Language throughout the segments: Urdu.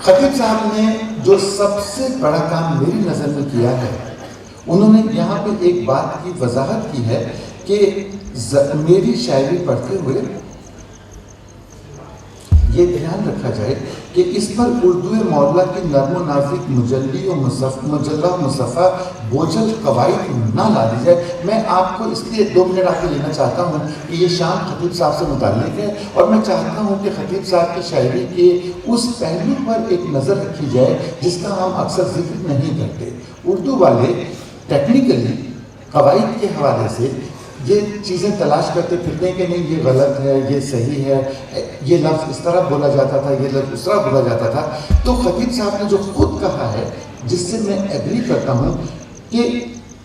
خطیب صاحب نے جو سب سے بڑا کام میری نظر میں کیا ہے، انہوں نے یہاں پہ ایک بات کی وضاحت کی ہے کہ میری شاعری پڑھتے ہوئے یہ دھیان رکھا جائے کہ اس پر اردو مولا کی نرم و نازک مجلی و مجلہ مصفہ بوجھل قواعد نہ لا دی جائے۔ میں آپ کو اس لیے 2 منٹ آپ کو لینا چاہتا ہوں کہ یہ شان خطیب صاحب سے متعلق ہے، اور میں چاہتا ہوں کہ خطیب صاحب کی شاعری کے اس پہلو پر ایک نظر رکھی جائے جس کا ہم اکثر ذکر نہیں کرتے۔ اردو والے ٹیکنیکلی قواعد کے حوالے سے یہ چیزیں تلاش کرتے پھرتے ہیں کہ نہیں یہ غلط ہے، یہ صحیح ہے، یہ لفظ اس طرح بولا جاتا تھا، یہ لفظ اس طرح بولا جاتا تھا۔ تو خطیب صاحب نے جو خود کہا ہے، جس سے میں ایگری کرتا ہوں، کہ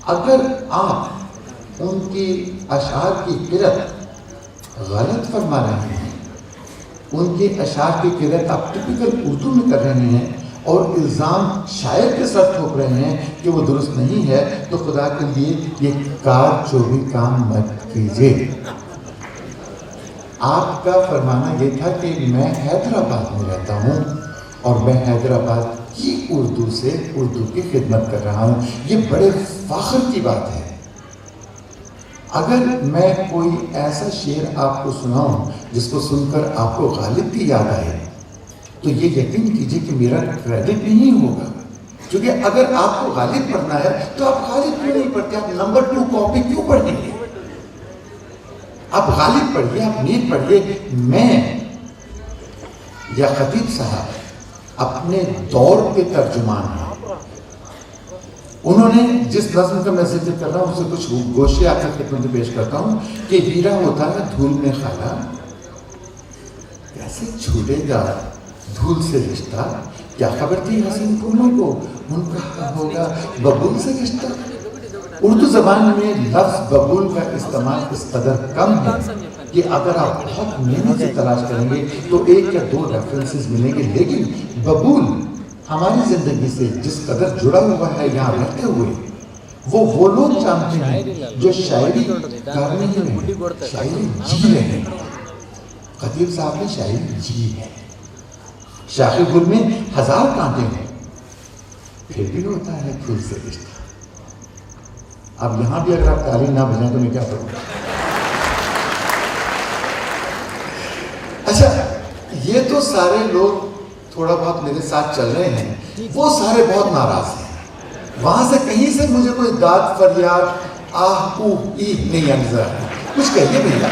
اگر آپ ان کی اشعار کی قرأت غلط فرما رہے ہیں، ان کے اشعار کی قرأت آپ ٹپیکل اردو میں کر رہے ہیں اور الزام شاعر کے ساتھ ٹھوک رہے ہیں کہ وہ درست نہیں ہے، تو خدا کے لیے یہ کار چوبی کام مت کیجیے۔ آپ کا فرمانا یہ تھا کہ میں حیدرآباد میں رہتا ہوں اور میں حیدرآباد کی اردو سے اردو کی خدمت کر رہا ہوں، یہ بڑے فخر کی بات ہے۔ اگر میں کوئی ایسا شعر آپ کو سناؤں جس کو سن کر آپ کو غالب کی یاد آئے، تو یہ یقین کیجئے کہ میرا کریڈٹ نہیں ہوگا، کیونکہ اگر آپ کو غالب پڑھنا ہے تو آپ غالب کیوں نہیں پڑھتے؟ آپ نمبر 2 کاپی کیوں پڑھیں گے؟ آپ غالب پڑھیے، آپ میر پڑھیے۔ میں یا خطیب صاحب اپنے دور کے ترجمان ہیں۔ انہوں نے جس نظم کا میں ذکر کر رہا ہوں اسے کچھ گوشے آپ کی خدمت میں پیش کرتا ہوں کہ ہیرا ہوتا ہے دھول میں خالا، کیسے چھوٹے گا دھول سے رشتہ، کیا خبر تھی حسین پھولوں کو ان کا ہوگا ببول سے رشتہ۔ اردو زبان میں لفظ ببول کا استعمال اس قدر کم ہے کہ اگر آپ بہت محنت سے تلاش کریں گے تو 1 یا 2 ریفرنسز ملیں گے، لیکن ببول ہماری زندگی سے جس قدر جڑا ہوا ہے یہاں رہتے ہوئے، وہ لوگ جانتے ہیں جو شاعری کر نہیں رہے، شاعری جی رہے ہیں۔ خطیب صاحب نے شاعری جی ہے۔ شاخ گل میں 1000 کانٹے ہیں، پھر بھی ہوتا ہے پھول سے رشتہ۔ اب یہاں بھی اگر آپ تعلیم نہ بجائیں تو میں کیا کروں؟ اچھا، یہ تو سارے لوگ تھوڑا بہت میرے ساتھ چل رہے ہیں، وہ سارے بہت ناراض ہیں۔ وہاں سے کہیں سے مجھے کوئی داد فریاد آہ اوہ ای نہیں نظر آتی۔ کچھ کہیے بھیا۔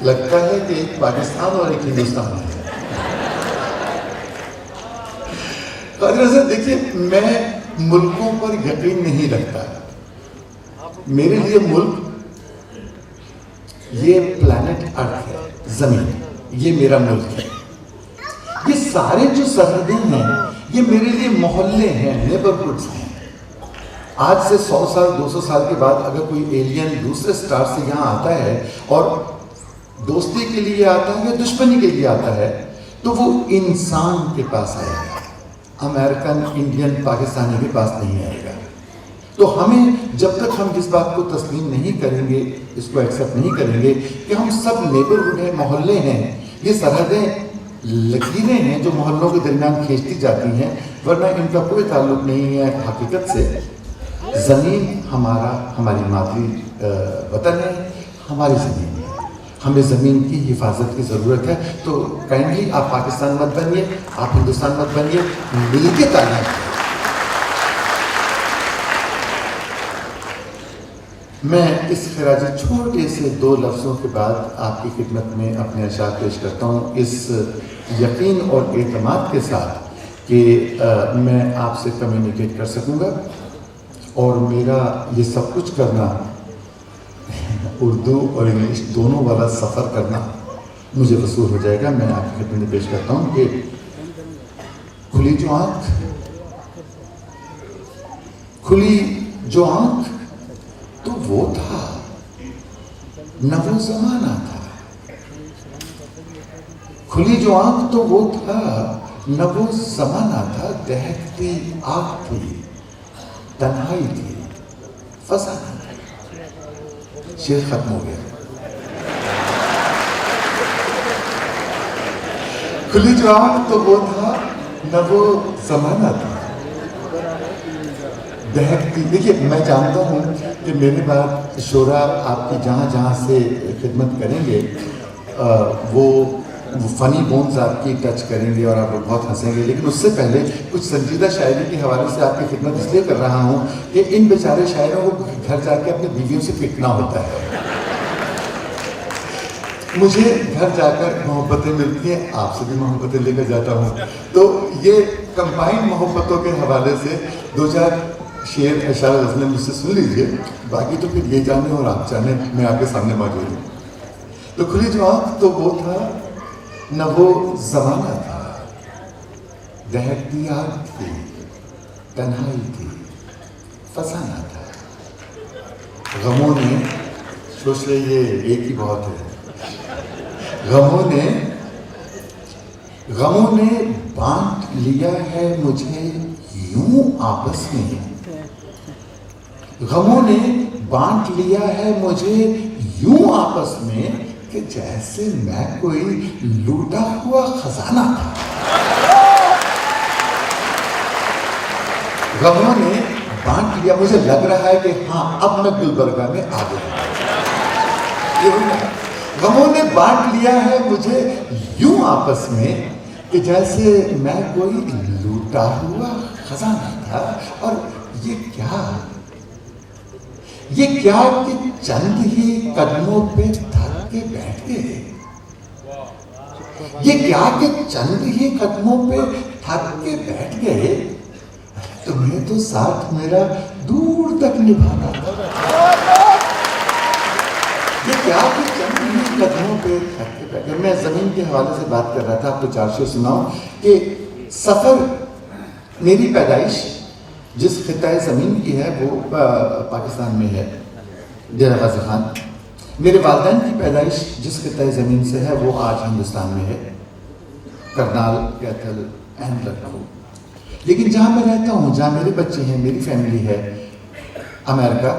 لگتا ہے کہ ایک پاکستان اور ایک ہندوستان ہے۔ قادر صاحب دیکھیے، میں ملکوں پر یقین نہیں رکھتا۔ میرے لیے ملک یہ پلانٹ ارتھ ہے، زمین، یہ میرا ملک ہے۔ یہ سارے جو سرحدیں ہیں یہ میرے لیے محلے ہیں، نیبرہڈز ہیں۔ آج سے 100 سال 200 سال کے بعد اگر کوئی ایلین دوسرے سٹار سے یہاں آتا ہے اور دوستی کے لیے آتا ہے یا دشمنی کے لیے آتا ہے تو وہ انسان کے پاس آئے گا، امریکن، انڈین، پاکستانی کے پاس نہیں آئے گا۔ تو ہمیں جب تک ہم اس بات کو تسلیم نہیں کریں گے، اس کو ایکسیپٹ نہیں کریں گے کہ ہم سب نیبرہڈ ہیں، محلے ہیں، یہ سرحدیں لکیریں ہیں جو محلوں کے درمیان کھینچتی جاتی ہیں، ورنہ ان کا کوئی تعلق نہیں ہے حقیقت سے۔ زمین ہماری مادری وطن ہے، ہماری زمین ہے، ہمیں زمین کی حفاظت کی ضرورت ہے۔ تو کائنڈلی آپ پاکستان مت بنیے، آپ ہندوستان مت بنیے، مل کے تعلیم۔ میں اس خراج چھوٹے سے 2 لفظوں کے بعد آپ کی خدمت میں اپنے اشعار پیش کرتا ہوں، اس یقین اور اعتماد کے ساتھ کہ میں آپ سے کمیونیکیٹ کر سکوں گا، اور میرا یہ سب کچھ کرنا، اردو اور انگلش دونوں والا سفر کرنا مجھے وصول ہو جائے گا۔ میں آپ کی خدمت میں پیش کرتا ہوں کہ کھلی جو آنکھ تو وہ تھا، نہ وہ زمانہ تھا۔ کھلی جو آنکھ تو وہ تھا، نہ وہ زمانہ تھا۔ دہکتی آگ تھی، تنہائی تھی، فسانہ تھا۔ شعر ختم ہو گیا۔ کھلی جو آنکھ تو وہ تھا نہ وہ زمانہ تھا دہکتی. دیکھیے میں جانتا ہوں کہ میرے بعد شعرا آپ کی جہاں جہاں سے خدمت کریں گے وہ فنی بونز آپ کی ٹچ کریں گے اور آپ لوگ بہت ہنسیں گے، لیکن اس سے پہلے کچھ سنجیدہ شاعری کے حوالے سے آپ کی خدمت اس لیے کر رہا ہوں کہ ان بیچارے شاعروں کو گھر جا کے اپنی بیویوں سے پٹنا ہوتا ہے. مجھے گھر جا کر محبتیں ملتی ہیں، آپ سے بھی محبتیں لے کر جاتا ہوں، تو یہ کمبائن محبتوں کے حوالے سے دو چار شعر اشارہ غزلیں مجھ سے سن لیجئے، باقی تو پھر یہ جانے اور آپ جانے میں آپ کے سامنے موجود ہوں. تو کھلی جو آنکھ تو وہ تھا نہ وہ زمانہ تھا، دہکتی آگ تھی، تنہائی تھی، فسانہ تھا. غموں نے سوچ رہے یہ ایک ہی بہت ہے. غموں نے بانٹ لیا ہے مجھے یوں آپس میں. غموں نے بانٹ لیا ہے مجھے یوں آپس میں کہ جیسے میں کوئی لوٹا ہوا خزانہ تھا. غموں نے بانٹ لیا، مجھے لگ رہا ہے کہ ہاں اب میں گلبرگہ میں آ گیا. غموں نے بانٹ لیا ہے مجھے یوں آپس میں کہ جیسے میں کوئی لوٹا ہوا خزانہ تھا. اور یہ کیا کہ چند ہی قدموں پہ تھک کے بیٹھ گئے. یہ کیا کہ چند ہی قدموں پہ تھک کے بیٹھ گئے. تمہیں تو ساتھ میرا دور تک نبھانا تھا. یہ کیا کہ چند ہی قدموں پہ تھک کے بیٹھ گئے. میں زمین کے حوالے سے بات کر رہا تھا، آپ کو چار شعر سناؤں کہ سفر میری پیدائش جس خطۂ زمین کی ہے وہ پاکستان میں ہے، ڈیرہ غازی خان. میرے والدین کی پیدائش جس خطۂ زمین سے ہے وہ آج ہندوستان میں ہے، کرنال، کیتھل اینڈ لکھنؤ. لیکن جہاں میں رہتا ہوں، جہاں میرے بچے ہیں، میری فیملی ہے، امریکہ،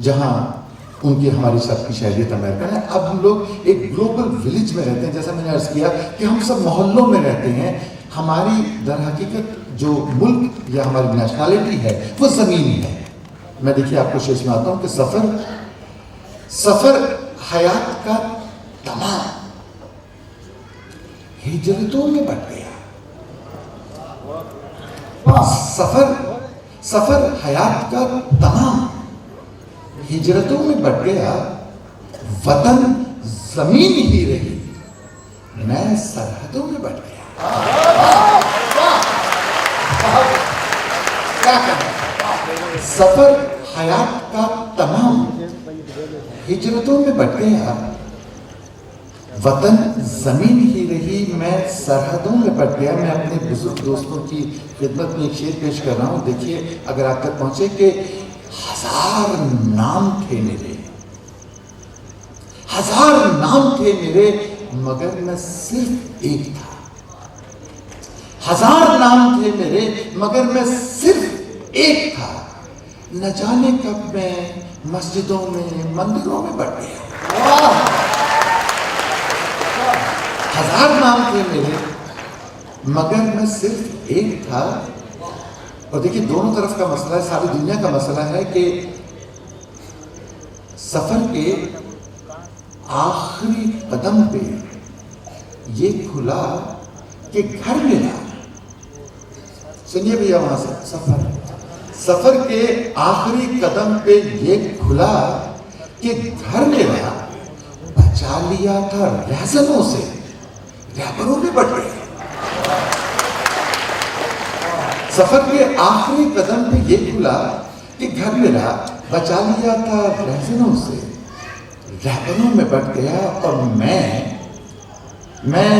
جہاں ان کی ہماری سب کی شہریت امریکہ ہے. اب ہم لوگ ایک گلوبل ولیج میں رہتے ہیں. جیسا میں نے عرض کیا کہ ہم سب محلوں میں رہتے ہیں. ہماری در حقیقت جو ملک یا ہماری نیشنلٹی ہے وہ زمینی ہے. میں دیکھیے آپ کو شعر سناتا ہوں کہ سفر حیات کا تمام ہجرتوں میں بٹ گیا. سفر حیات کا تمام ہجرتوں میں بٹ گیا. وطن زمین ہی رہی، میں سرحدوں میں بٹ گیا. سفر حیات کا تمام ہجرتوں میں بٹ گیا. وطن زمین ہی رہی، میں سرحدوں میں بٹ گیا. میں اپنے بزرگ دوستوں کی خدمت میں ایک شعر پیش کر رہا ہوں. دیکھیے اگر آپ تک پہنچے کہ ہزار نام تھے میرے مگر میں صرف ایک تھا. ہزار نام تھے میرے مگر میں صرف ایک تھا. نہ جانے کب میں مسجدوں میں مندروں میں بٹ گیا. ہزار نام تھے میرے مگر میں صرف ایک تھا. اور دیکھیے دونوں طرف کا مسئلہ ہے، ساری دنیا کا مسئلہ ہے کہ سفر کے آخری قدم پہ یہ کھلا کہ گھر میرا. سنیے بھیا وہاں سے سفر کے آخری قدم پہ یہ کھلا کہ گھر میرا بچا لیا تھا رہزنوں سے، رہبروں میں بٹ گئے. سفر کے آخری قدم پہ یہ کھلا کہ گھر میرا بچا لیا تھا رہزنوں سے، رہبروں میں بٹ گیا. اور میں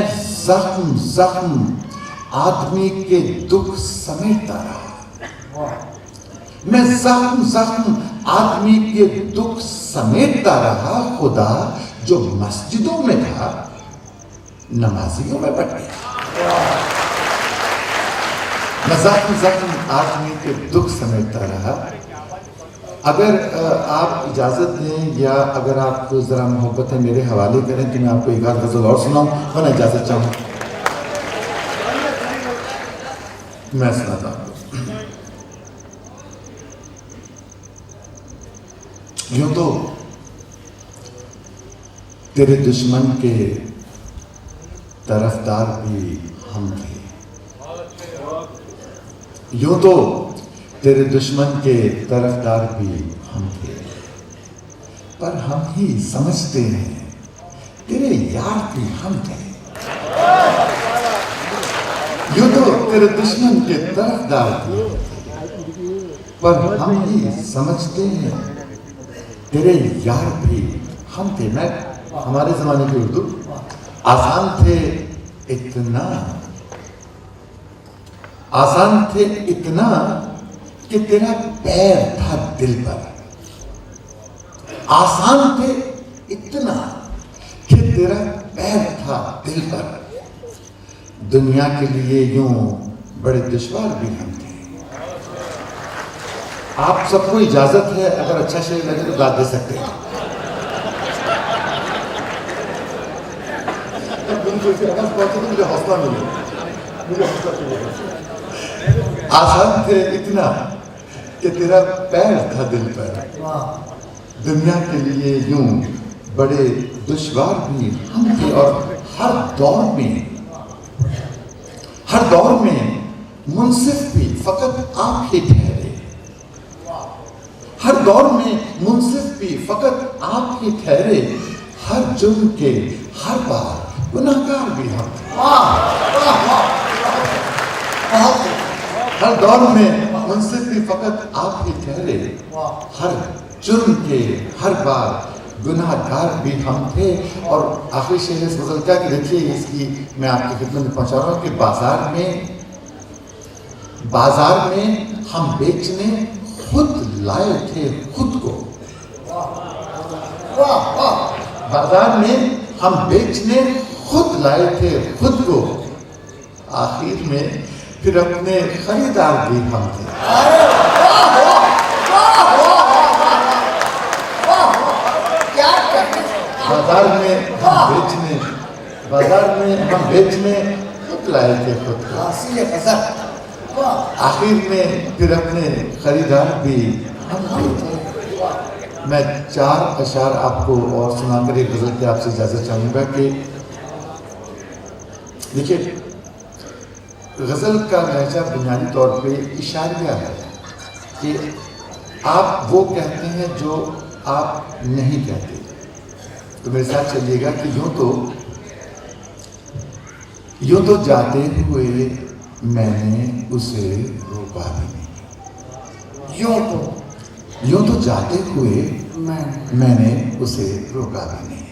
زخم آدمی کے دکھ سمیٹتا رہا. میں زخم آدمی کے دکھ سمیٹتا رہا. خدا جو مسجدوں میں تھا نمازیوں میں بٹ گیا. میں زخم آدمی کے دکھ سمیٹتا رہا. اگر آپ اجازت دیں یا اگر آپ ذرا محبتیں میرے حوالے کریں تو میں آپ کو ایک آدھ غزل اور سناؤں، ورنہ اجازت چاہوں. میں سناتا ہوں. یوں تو تیرے دشمن کے طرفدار بھی ہم تھے. یوں تو تیرے دشمن کے طرفدار بھی ہم تھے, پر ہم ہی سمجھتے ہیں تیرے یار بھی ہم تھے. یوں تو تیرے دشمن کے طرفدار بھی ہم تھے, پر ہم ہی سمجھتے ہیں تیرے یار بھی ہم تھے. میں ہمارے زمانے کی اردو. آسان تھے اتنا, آسان تھے اتنا کہ تیرا پیر تھا دل پر. آسان تھے اتنا کہ تیرا پیر تھا دل پر. دنیا کے لیے یوں بڑے دشوار بھی ہم تھے. آپ سب کو اجازت ہے, اگر اچھا شعر لگے تو گا دے سکتے ہیں. مجھے حوصلہ ملے. آسان تھے اتنا کہ تیرا پیر تھا دل پر. دنیا کے لیے یوں بڑے دشوار بھی ہم تھے. اور ہر دور میں منصف بھی فقط آپ ہی ٹھہرے. ہر دور میں منصف بھی فقط آپ ہی ٹھہرے. ہر جرم کے ہر بار گناہگار بھی ہم تھے. ہر دور میں منصف بھی فقط آپ ہی ٹھہرے. ہر جرم کے ہر بار گناہگار بھی ہم تھے. اور آخری شعر اس غزل کا کہ دیکھیے, اس کی میں آپ کی خدمت میں پہنچا رہا ہوں کہ بازار میں ہم بیچنے خود لائے تھے خود کو. بازار میں ہم بیچنے خود لائے تھے خود کو. آخر میں پھر اپنے خریدار بھی ہم تھے. بازار میں ہم بیچنے خود لائے تھے خود کو. آخر میں پھر اپنے خریدار بھی ہم تھے. میں 4 اشعار آپ کو اور سنا کر ایک غزل کی آپ سے اجازت چاہوں گا کہ دیکھیے, غزل کا لہجہ بنیادی طور پہ اشاریہ ہے کہ آپ وہ کہتے ہیں جو آپ نہیں کہتے. تو میرے ساتھ چلیے گا کہ یوں تو جاتے ہوئے میں نے اسے روکا بھی نہیں. یوں تو جاتے ہوئے میں نے اسے روکا بھی نہیں.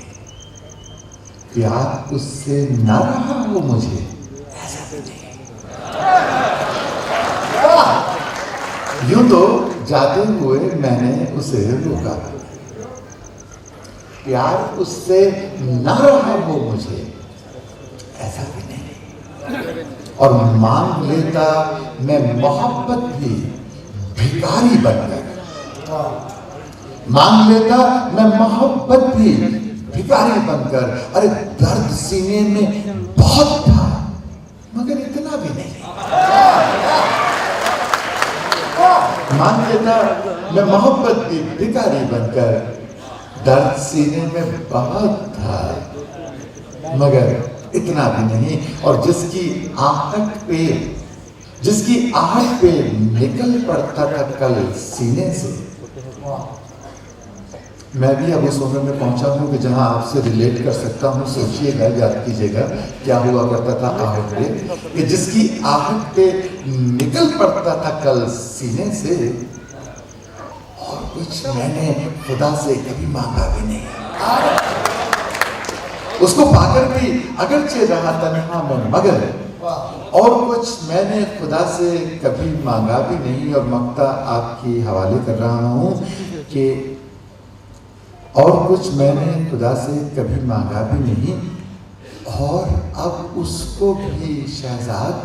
پیار اس سے نہ رہا ہو مجھے ایسا بھی نہیں. یوں تو جاتے ہوئے میں نے اسے روکا بھی نہیں. پیار اس سے نہ رہا ہو مجھے ایسا بھی نہیں. اور مانگ لیتا میں محبت بھی بھکاری بن کر. مانگ لیتا میں محبت بھی بھکاری بن کر. ارے درد سینے میں بہت تھا مگر اتنا بھی نہیں. مانگ لیتا میں محبت بھی بھکاری بن کر. درد سینے میں بہت تھا مگر اتنا بھی نہیں. اور جس کی آہٹ پہ نکل پڑتا تھا کل سینے سے. میں بھی اب اس عمر میں پہنچا ہوں کہ جہاں آپ سے ریلیٹ کر سکتا ہوں. سوچئے گا, یاد کیجئے گا کیا ہوا کرتا تھا آہٹ پہ, کہ جس کی آہٹ پہ نکل پڑتا تھا کل سینے سے. اور کچھ میں نے خدا سے کبھی مانگا بھی نہیں. اس کو پا کر بھی اگرچہ رہا تنہا میں مگر. اور کچھ میں نے خدا سے کبھی مانگا بھی نہیں. اور مقطع آپ کی حوالے کر رہا ہوں کہ اور کچھ میں نے خدا سے کبھی مانگا بھی نہیں. اور اب اس کو بھی شہزاد